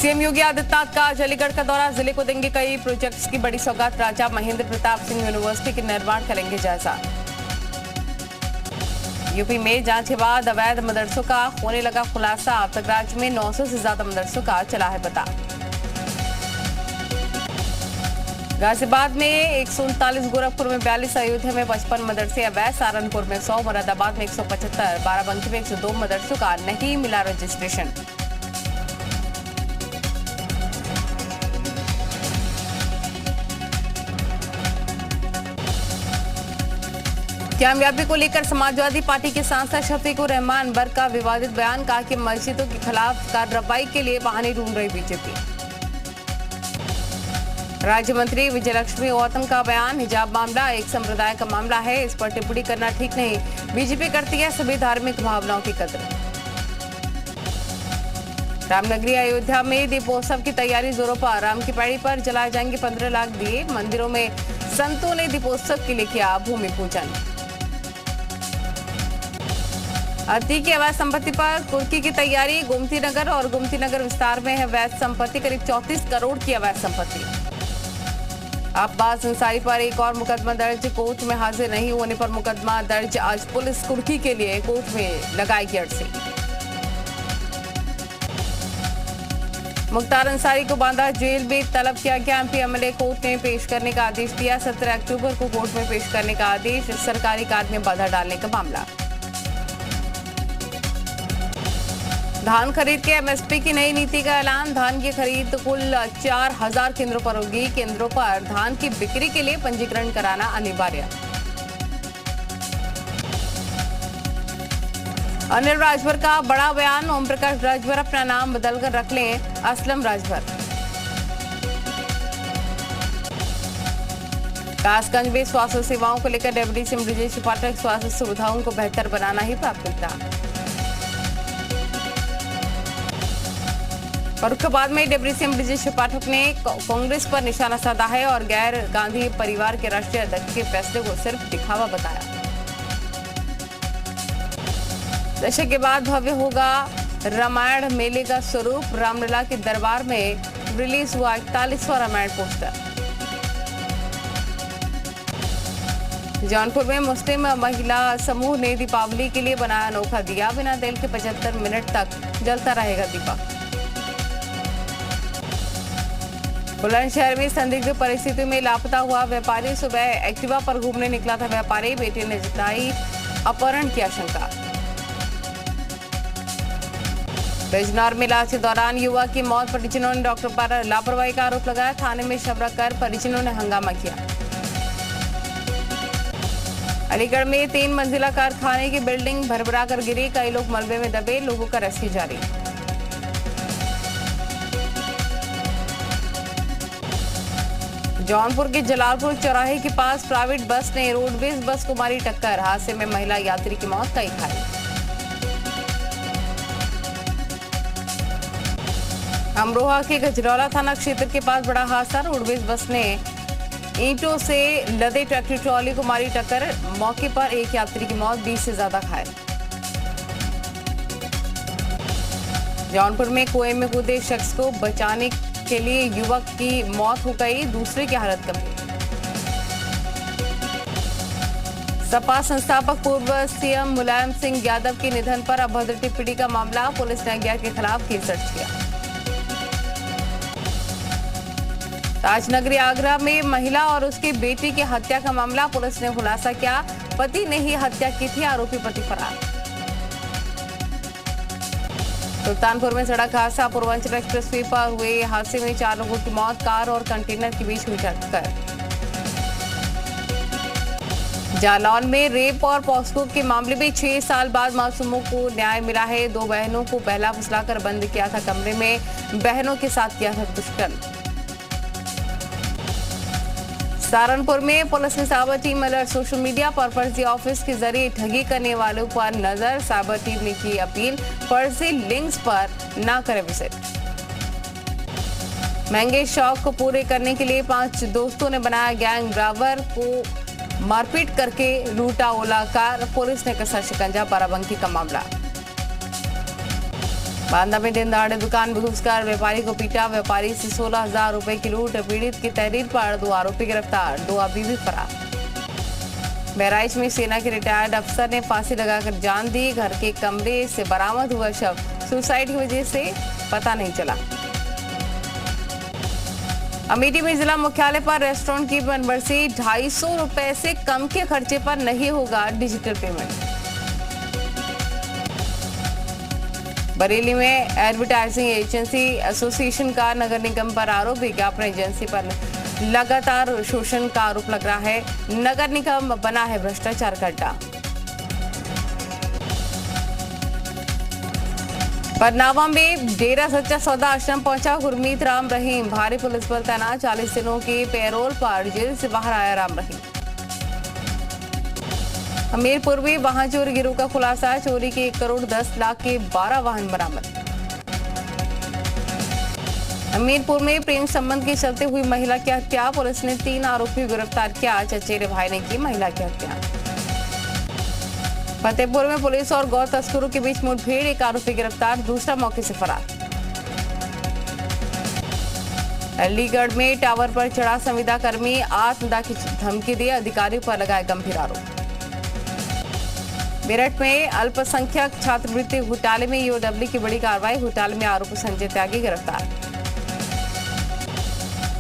CM Yogi Adityanath का अलीगढ़ का दौरा, जिले को देंगे कई प्रोजेक्ट्स की बड़ी सौगात। राजा महेंद्र प्रताप सिंह यूनिवर्सिटी के निर्माण करेंगे जायजा। यूपी में जांच के बाद अवैध मदरसों का होने लगा खुलासा। अब तक राज्य में 900 से ज्यादा मदरसों का चला है पता। गाजियाबाद में 139, गोरखपुर में 42, अयोध्या में 55 मदरसे अवैध, सहारनपुर में 100, मुरादाबाद में 175, बाराबंकी में 102 मदरसों का नहीं मिला रजिस्ट्रेशन। कामयाबी को लेकर समाजवादी पार्टी के सांसद शफीकुर रहमान बर्क का विवादित बयान, कहा कि मस्जिदों के खिलाफ कार्रवाई के लिए बहाने ढूंढ रही बीजेपी। राज्य मंत्री विजयलक्ष्मी गौतम का बयान, हिजाब मामला एक संप्रदाय का मामला है, इस पर टिप्पणी करना ठीक नहीं। बीजेपी करती है सभी धार्मिक भावनाओं की कदर। रामनगरी अयोध्या में दीपोत्सव की तैयारी जोरों पर, राम की पैड़ी पर जलाए जाएंगे 15 लाख दिए। मंदिरों में संतों ने दीपोत्सव के लिए किया भूमि पूजन। अति की अवैध संपत्ति पर कुर्की की तैयारी, गोमती नगर और गोमती नगर विस्तार में है अवैध संपत्ति, करीब 34 करोड़ की अवैध संपत्ति। अब्बास अंसारी पर एक और मुकदमा दर्ज, कोर्ट में हाजिर नहीं होने पर मुकदमा दर्ज। आज पुलिस कुर्की के लिए कोर्ट में लगाएगी अर्जी। मुख्तार अंसारी को बांदा जेल में तलब किया गया, एमपी एमएलए कोर्ट ने पेश करने का आदेश दिया। 17 अक्टूबर को कोर्ट में पेश करने का आदेश, सरकारी कार्य में बाधा डालने का मामला। धान खरीद के एमएसपी की नई नीति का ऐलान, धान की खरीद कुल 4000 केंद्रों पर होगी। केंद्रों पर धान की बिक्री के लिए पंजीकरण कराना अनिवार्य। अनिल राजभर का बड़ा बयान, ओम प्रकाश राजभर अपना नाम बदलकर रख लें असलम राजभर। कासगंज में स्वास्थ्य सेवाओं को लेकर डिप्टी सीएम ब्रजेश पाठक, स्वास्थ्य सुविधाओं को बेहतर बनाना ही प्राथमिकता। फर्रुखाबाद में डिप्टी सीएम ब्रजेश पाठक ने कांग्रेस पर निशाना साधा है और गैर गांधी परिवार के राष्ट्रीय अध्यक्ष के फैसले को सिर्फ दिखावा बताया। दशक के बाद भव्य होगा रामायण मेले का स्वरूप, रामलला के दरबार में रिलीज हुआ 41वां रामायण पोस्टर। जौनपुर में मुस्लिम महिला समूह ने दीपावली के लिए बनाया अनोखा दिया, बिना तेल के 75 मिनट तक जलता रहेगा दीपक। बुलंदशहर में संदिग्ध परिस्थितियों में लापता हुआ व्यापारी, सुबह एक्टिवा पर घूमने निकला था व्यापारी, बेटे ने जताई अपहरण की आशंका। बिजनौर में इलाज के दौरान युवक की मौत, परिजनों ने डॉक्टर पर लापरवाही का आरोप लगाया, थाने में शव रखकर परिजनों ने हंगामा किया। अलीगढ़ में 3 मंजिला कारखाने की बिल्डिंग भरभरा कर गिरी, कई लोग मलबे में दबे, लोगों का रेस्क्यू जारी। जौनपुर के जलालपुर चौराहे के पास प्राइवेट बस ने रोडवेज बस को मारी टक्कर, हादसे में महिला यात्री की मौत, कई घायल। अमरोहा के गजरौला थाना क्षेत्र के पास बड़ा हादसा, रोडवेज बस ने ईंटों से लदे ट्रैक्टर ट्रॉली को मारी टक्कर, मौके पर एक यात्री की मौत, 20 से ज्यादा घायल। जौनपुर में कुएं में कूदे शख्स को बचाने के लिए युवक की मौत हो गई, दूसरे की हालत गंभीर। सपा संस्थापक पूर्व सीएम मुलायम सिंह यादव के निधन पर अभद्र टिप्पणी का मामला, पुलिस ने अज्ञात के खिलाफ केस दर्ज किया। ताजनगरी आगरा में महिला और उसकी बेटी की हत्या का मामला, पुलिस ने खुलासा किया, पति ने ही हत्या की थी, आरोपी पति फरार। सुल्तानपुर में सड़क हादसा, पूर्वांचल एक्सप्रेसवे पर हुए हादसे में 4 लोगों की मौत, कार और कंटेनर के बीच हुई टक्कर। जालौन में रेप और पॉस्को के मामले में 6 साल बाद मासूमों को न्याय मिला है, 2 बहनों को बहला फुसलाकर बंद किया था कमरे में, बहनों के साथ किया था दुष्कर्म। सहारनपुर में पुलिस ने cyber team alert, social media पर फर्जी ऑफिस के जरिए ठगी करने वालों पर नजर, साइबर टीम ने की अपील, फर्जी लिंक्स पर ना करें विजिट। महंगे शौक को पूरे करने के लिए 5 दोस्तों ने बनाया गैंग, ड्राइवर को मारपीट करके लूटा ओला कार, पुलिस ने कसा शिकंजा, बाराबंकी का मामला। बांदा में दिन दहाड़े दुकान में घुसकर व्यापारी को पीटा, व्यापारी से 16,000 रुपए की लूट। पीड़ित की तहरीर पर 2 आरोपी गिरफ्तार, 2 अभी भी फरार। बहराइच में सेना के रिटायर्ड अफसर ने फांसी लगाकर जान दी, घर के कमरे से बरामद हुआ शव, सुसाइड की वजह से पता नहीं चला। अमेठी में जिला मुख्यालय पर रेस्टोरेंट की बनबरसी, 250 रुपए से कम के खर्चे पर नहीं होगा डिजिटल पेमेंट। बरेली में एडवर्टाइजिंग एजेंसी एसोसिएशन का नगर निगम पर आरोप, विज्ञापन एजेंसी पर लगातार शोषण का आरोप लग रहा है। नगर निगम बना है भ्रष्टाचार का अड्डा। बरनावा में डेरा सच्चा सौदा आश्रम पहुंचा गुरमीत राम रहीम, भारी पुलिस बल तैनात, 40 दिनों की पैरोल पर जेल से बाहर आया राम रहीम। हमीरपुर में वाहन चोरी गिरोह का खुलासा, चोरी के 1 करोड़ 10 लाख के 12 वाहन बरामद। हमीरपुर में प्रेम संबंध के चलते हुई महिला की हत्या, पुलिस ने 3 आरोपी गिरफ्तार किया, चचेरे भाई ने की महिला की हत्या। फतेहपुर में पुलिस और गौ तस्करों के बीच मुठभेड़, 1 आरोपी गिरफ्तार, दूसरा मौके से फरार। अलीगढ़ में टावर पर चढ़ा संविदा कर्मी, आत्मदाह की धमकी दी, अधिकारियों पर लगाए गंभीर आरोप। मेरठ में अल्पसंख्यक छात्रवृत्ति घोटाले में ईओडब्ल्यू की बड़ी कार्रवाई, घोटाले में आरोपी संजय त्यागी गिरफ्तार।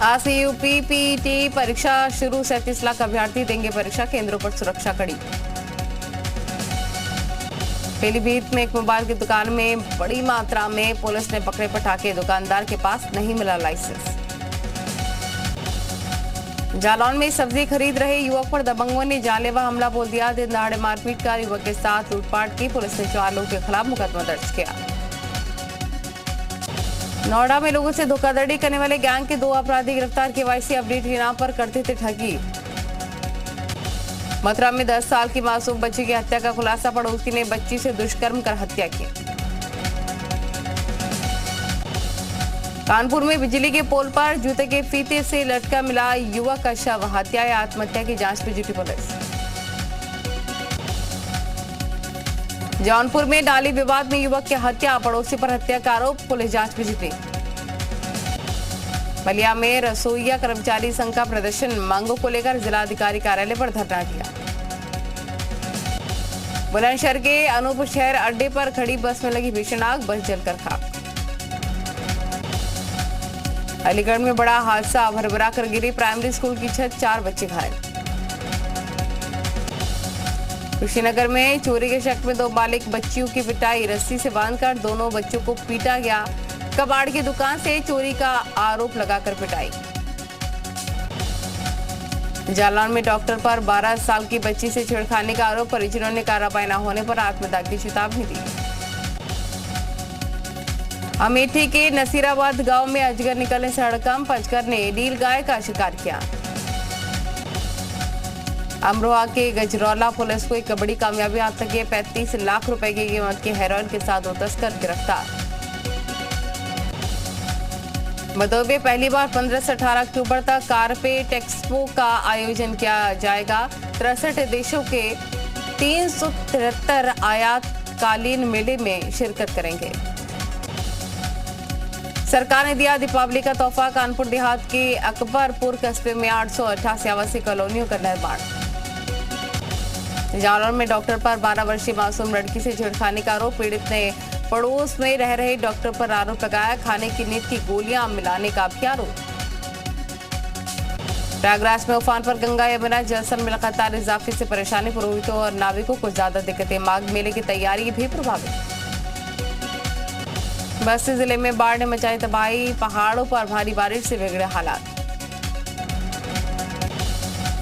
आज से यूपी पीईटी परीक्षा शुरू, 37 लाख अभ्यर्थी देंगे परीक्षा, केंद्रों पर सुरक्षा कड़ी। पीलीभीत में एक मोबाइल की दुकान में बड़ी मात्रा में पुलिस ने पकड़े पटाखे, दुकानदार के पास नहीं मिला लाइसेंस। जालौन में सब्जी खरीद रहे युवक पर दबंगों ने जानलेवा हमला बोल दिया, दिन दहाड़े मारपीट कर युवक के साथ लूटपाट की, पुलिस ने 4 लोगों के खिलाफ मुकदमा दर्ज किया। नोएडा में लोगों से धोखाधड़ी करने वाले गैंग के 2 अपराधी गिरफ्तार, केवाईसी अपडेट के नाम पर करते थे ठगी। मथुरा में 10 साल की मासूम बच्ची की हत्या का खुलासा, पड़ोसी ने बच्ची से दुष्कर्म कर हत्या की। कानपुर में बिजली के पोल पर जूते के फीते से लटका मिला युवक का शव, हत्या या आत्महत्या की जांच में जुटी पुलिस। जौनपुर में नाली विवाद में युवक की हत्या, पड़ोसी पर हत्या का आरोप, पुलिस जांच में जुटी। बलिया में रसोईया कर्मचारी संघ का प्रदर्शन, मांगों को लेकर जिलाधिकारी कार्यालय पर धरना दिया। बुलंदशहर के अनूपपुर शहर अड्डे पर खड़ी बस में लगी भीषण आग, बस जलकर खाक। अलीगढ़ में बड़ा हादसा, भरभरा कर गिरी प्राइमरी स्कूल की छत, 4 बच्चे घायल। कुशीनगर में चोरी के शक में 2 बालिग बच्चियों की पिटाई, रस्सी से बांधकर दोनों बच्चों को पीटा गया, कबाड़ की दुकान से चोरी का आरोप लगाकर पिटाई। जालौन में डॉक्टर पर 12 साल की बच्ची से छेड़खानी का आरोप, परिजनों ने कार्रवाई न होने पर आत्मदाह की चेतावनी दी। अमेठी के नसीराबाद गांव में अजगर निकलने से हड़कंप, अजगर ने नील गाय का शिकार किया। अमरोहा के गजरौला पुलिस को एक बड़ी कामयाबी हाथ लगी, 35 लाख रुपए की कीमत के हेरोइन के साथ 2 तस्कर गिरफ्तार। मदोई में पहली बार 15 से 18 अक्टूबर तक कारपेट एक्सपो का आयोजन किया जाएगा, 63 देशों के 373 आयातकालीन मेले में शिरकत करेंगे। सरकार ने दिया दीपावली का तोहफा, कानपुर देहात के अकबरपुर कस्बे में 888 आवासीय कॉलोनियों का निर्माण। जालौन में डॉक्टर पर 12 वर्षीय मासूम लड़की से छेड़खानी का आरोप, पीड़ित ने पड़ोस में रह रहे डॉक्टर पर आरोप लगाया, खाने की नींद की गोलियां मिलाने का भी आरोप। प्रयागराज में उफान पर गंगा यमुना जलस्तर में लगातार इजाफे से परेशानी, पुरोहितों और नाविकों को ज्यादा दिक्कतें, माघ मेले की तैयारी भी प्रभावित। बस्ती जिले में बाढ़ ने मचाई तबाही, पहाड़ों पर भारी बारिश से बिगड़े हालात।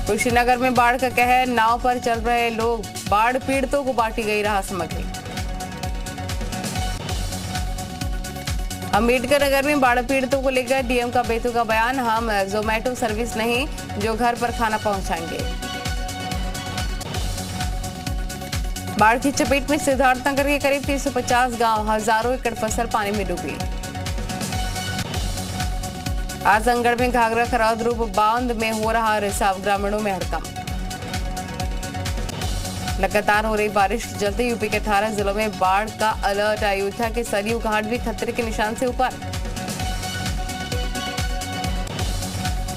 कुशीनगर में बाढ़ का कहर, नाव पर चल रहे लोग, बाढ़ पीड़ितों को बांटी गई राहत सामग्री। अम्बेडकर नगर में बाढ़ पीड़ितों को लेकर डीएम का बेतुका बयान, हम जोमेटो सर्विस नहीं जो घर पर खाना पहुंचाएंगे। बाढ़ की चपेट में सिद्धार्थनगर के करीब 350 गांव, हजारों एकड़ फसल पानी में डूबी। आजमगढ़ में घाघरा खरौद रूप बांध में हो रहा रिसाव, ग्रामीणों में हड़कंप। लगातार हो रही बारिश के चलते यूपी के 18 जिलों में बाढ़ का अलर्ट। अयोध्या के सरयू घाट भी खतरे के निशान से ऊपर।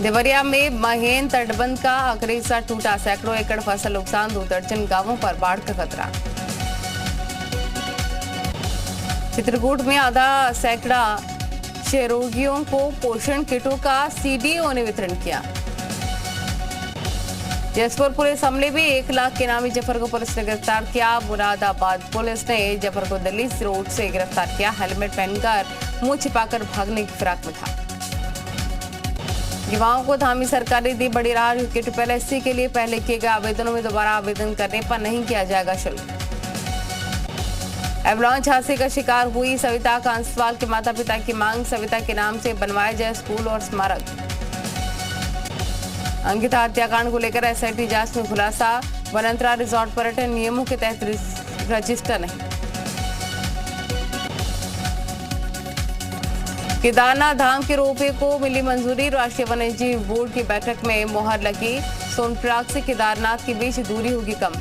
देवरिया में महेन तटबंध का आखिरी हिस्सा टूटा, सैकड़ों एकड़ फसल नुकसान, 2 दर्जन गांवों पर बाढ़ का खतरा। चित्रकूट में आधा सैकड़ा क्षयरोगियों को पोषण किटों का सीडीओ ने वितरण किया। जसपुर पुलिस हमले में 1 लाख के नामी जफर को पुलिस ने गिरफ्तार किया। मुरादाबाद पुलिस ने जफर को दिल्ली रोड से गिरफ्तार किया। हेलमेट पहनकर मुंह छिपाकर भागने की फिराक में था। युवाओं को थामी सरकार ने दी बड़ी राहत। यूपीएससी के लिए पहले किए गए आवेदनों में दोबारा आवेदन करने पर नहीं किया जाएगा शुल्क। एवलांच हादसे का शिकार हुई सविता कांसवाल के माता पिता की मांग, सविता के नाम से बनवाया जाए स्कूल और स्मारक। अंकिता हत्याकांड को लेकर एसआईटी जांच में खुलासा, वनांतरा रिजॉर्ट पर्यटन नियमों के तहत रजिस्टर नहीं। केदारनाथ धाम के रोपवे को मिली मंजूरी, राष्ट्रीय वन्यजीव बोर्ड की बैठक में मोहर लगी। सोनप्रयाग से केदारनाथ के बीच दूरी होगी कम।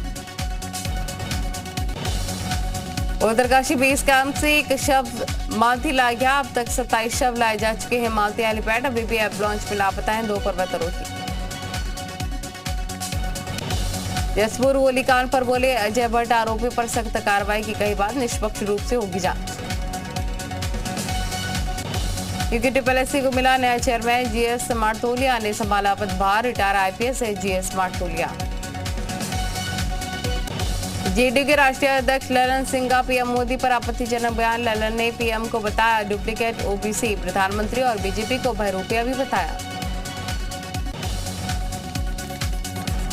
उत्तरकाशी बेस कैंप से एक शव मालती लाया गया। अब तक 27 शव लाए जा चुके हैं मालती हेलीपैड। अभी भी एवलांच में लापता हैं 2 पर्वतारोही। जसपुर गोलीकांड पर बोले अजय भट्ट, आरोपी पर सख्त कार्रवाई की कही बात, निष्पक्ष रूप से होगी जांच। यूपीएससी को मिला नया चेयरमैन, जीएस मार्तोलिया ने संभाला पदभार। रिटायर आईपीएस है जीएस मार्तोलिया। जेडीयू के राष्ट्रीय अध्यक्ष ललन सिंह का पीएम मोदी पर आपत्तिजनक बयान। ललन ने पीएम को बताया डुप्लीकेट ओबीसी, प्रधानमंत्री और बीजेपी को बहरूपिया भी बताया।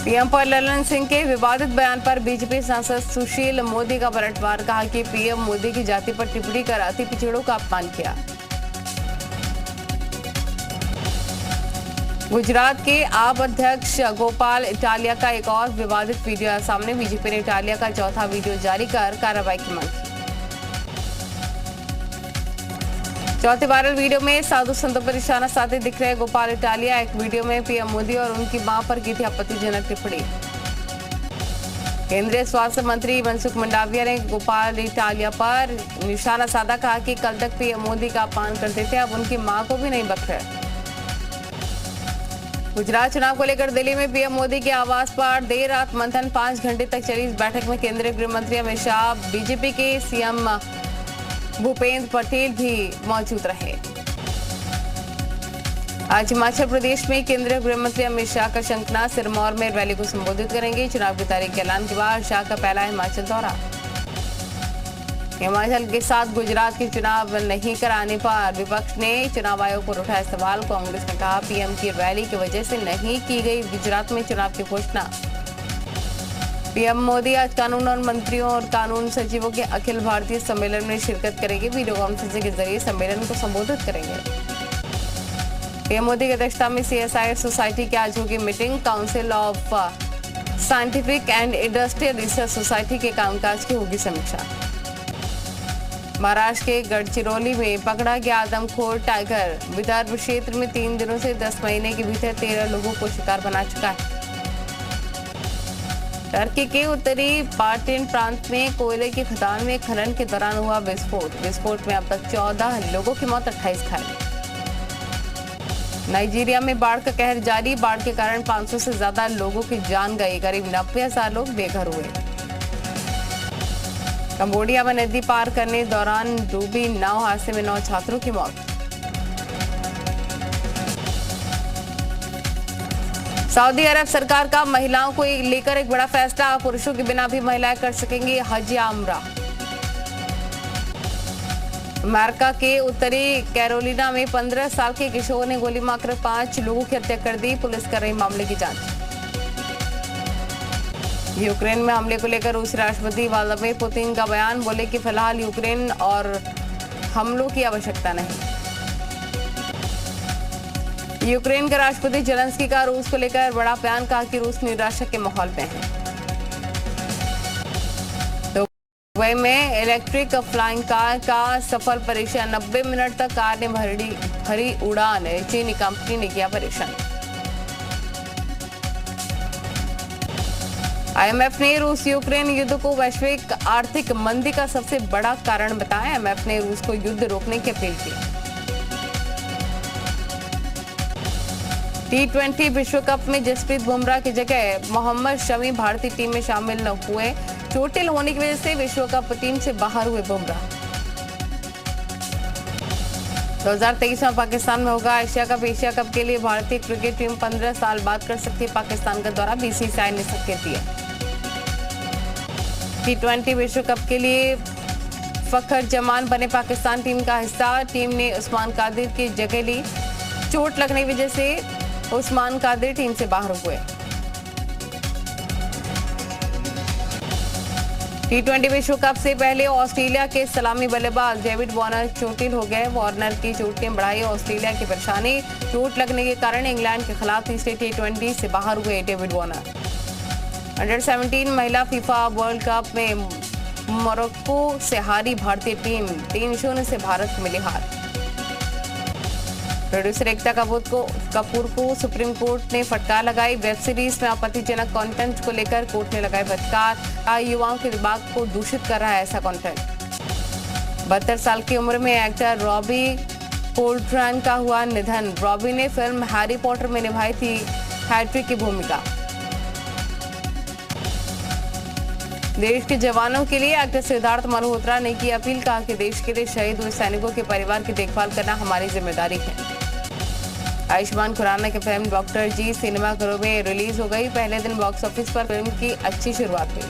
पीएम पर ललन सिंह के विवादित बयान पर बीजेपी सांसद सुशील मोदी का पलटवार, कहा कि पीएम मोदी की जाति पर टिप्पणी कर अति पिछड़ों का अपमान किया। गुजरात के आप अध्यक्ष गोपाल इटालिया का एक और विवादित वीडियो आया सामने। बीजेपी ने इटालिया का चौथा वीडियो जारी कर कार्रवाई की मांग की। चौथे वायरल वीडियो में साधु संतों पर निशाना साधे दिख रहे गोपाल इटालिया। एक वीडियो में पीएम मोदी और उनकी मां पर की थी आपत्तिजनक टिप्पणी। केंद्रीय स्वास्थ्य मंत्री मनसुख मंडाविया ने गोपाल इटालिया पर निशाना साधा, कहा कि कल तक पीएम मोदी का अपमान करते थे, अब उनकी मां को भी नहीं बख्श रहे। गुजरात चुनाव को लेकर दिल्ली में पीएम मोदी के आवास पर देर रात मंथन, 5 घंटे तक चली इस बैठक में केंद्रीय गृह मंत्री अमित शाह, बीजेपी के सीएम भूपेंद्र पटेल भी मौजूद रहे। आज हिमाचल प्रदेश में केंद्रीय गृह मंत्री अमित शाह का शंखनाद सिरमौर में रैली को संबोधित करेंगे। चुनाव की तारीख के ऐलान के बाद शाह का पहला हिमाचल दौरा। हिमाचल के साथ गुजरात के चुनाव नहीं कराने पर विपक्ष ने चुनाव आयोग पर उठाया सवाल। कांग्रेस ने कहा पीएम की रैली की वजह से नहीं की गई गुजरात में चुनाव की घोषणा। पीएम मोदी आज कानून और मंत्रियों और कानून सचिवों के अखिल भारतीय सम्मेलन में शिरकत करेंगे। वीडियो कॉन्फ्रेंसिंग के जरिए सम्मेलन को संबोधित करेंगे। पीएम मोदी की अध्यक्षता में सीएसआई सोसाइटी की आज होगी meeting. Council of scientific and industrial research society के कामकाज की होगी समीक्षा। महाराष्ट्र के गढ़चिरौली में पकड़ा गया आदमखोर टाइगर। विदर्भ क्षेत्र में 3 दिनों से 10 महीने के भीतर 13 लोगों को शिकार बना चुका है। टर्की के उत्तरी पार्टिन प्रांत में कोयले की खदान में खनन के दौरान हुआ विस्फोट में अब तक 14 लोगों की मौत, 28 घायल। नाइजीरिया में बाढ़ का कहर जारी। बाढ़ के कारण 500 से ज्यादा लोगों की जान गई। करीब 90,000 लोग बेघर हुए। कंबोडिया में नदी पार करने दौरान डूबी नाव हादसे में 9 छात्रों की मौत। सऊदी अरब सरकार का महिलाओं को लेकर एक बड़ा फैसला। पुरुषों के बिना भी महिलाएं कर सकेंगी हज या उम्रा। अमेरिका के उत्तरी कैरोलिना में 15 साल के किशोर ने गोली मारकर 5 लोगों की हत्या कर दी। पुलिस कर रही मामले की जांच। यूक्रेन में हमले को लेकर रूसी राष्ट्रपति व्लादिमीर पुतिन का बयान। बोले कि फिलहाल यूक्रेन और हमलों की आवश्यकता नहीं। यूक्रेन के राष्ट्रपति जेलेंस्की का रूस को लेकर बड़ा बयान। कहा कि रूस निराशा के माहौल में है। दुबई में इलेक्ट्रिक फ्लाइंग कार का सफल परीक्षण। 90 मिनट तक कार ने भरी उड़ान। चीनी कंपनी ने किया परीक्षण। आईएमएफ ने रूस यूक्रेन युद्ध को वैश्विक आर्थिक मंदी का सबसे बड़ा कारण बताया। आईएमएफ ने रूस को युद्ध रोकने की अपील की। T20 विश्व कप में जसप्रीत बुमराह की जगह मोहम्मद शमी भारतीय टीम में शामिल न हुए। चोटिल होने की वजह से विश्व कप टीम से बाहर हुए बुमराह। 2023 में पाकिस्तान में होगा एशिया कप। एशिया कप के लिए भारतीय क्रिकेट टीम 15 साल बाद कर सकती है पाकिस्तान का दौरा, बीसीसीआई ने संकेत दिया। T20 विश्व कप के लिए फखर जमान बने पाकिस्तान टीम का हिस्सा। टीम ने उस्मान कादिर की जगह ली। चोट लगने की वजह से उस्मान कादिर टीम से बाहर हुए। T20 विश्व कप से पहले ऑस्ट्रेलिया के सलामी बल्लेबाज डेविड वार्नर चोटिल हो गए। वार्नर की चोट ने बढ़ाई ऑस्ट्रेलिया की परेशानी। चोट लगने के कारण इंग्लैंड के खिलाफ तीसरे T20 से बाहर हुए डेविड वार्नर। अंडर 17 महिला फीफा वर्ल्ड कप में मोरक्को से हारी भारतीय टीम। 3-0 से भारत को मिली हार। प्रोड्यूसर एकता कपूर को सुप्रीम कोर्ट ने फटकार लगाई। वेब सीरीज में आपत्तिजनक कंटेंट को लेकर कोर्ट ने लगाई फटकार। युवाओं के दिमाग को दूषित कर रहा है ऐसा कंटेंट। 72 साल की उम्र में एक्टर रॉबी कोल्ट्रैन का हुआ निधन। रॉबी ने फिल्म हैरी पॉटर में निभाई थी हैट्रिक की भूमिका। देश के जवानों के लिए एक्टर सिद्धार्थ मल्होत्रा ने की अपील। कहा कि देश के लिए शहीद हुए सैनिकों के परिवार की देखभाल करना हमारी जिम्मेदारी है। आयुष्मान खुराना की फिल्म डॉक्टर जी सिनेमाघरों में रिलीज हो गई। पहले दिन बॉक्स ऑफिस पर फिल्म की अच्छी शुरुआत हुई।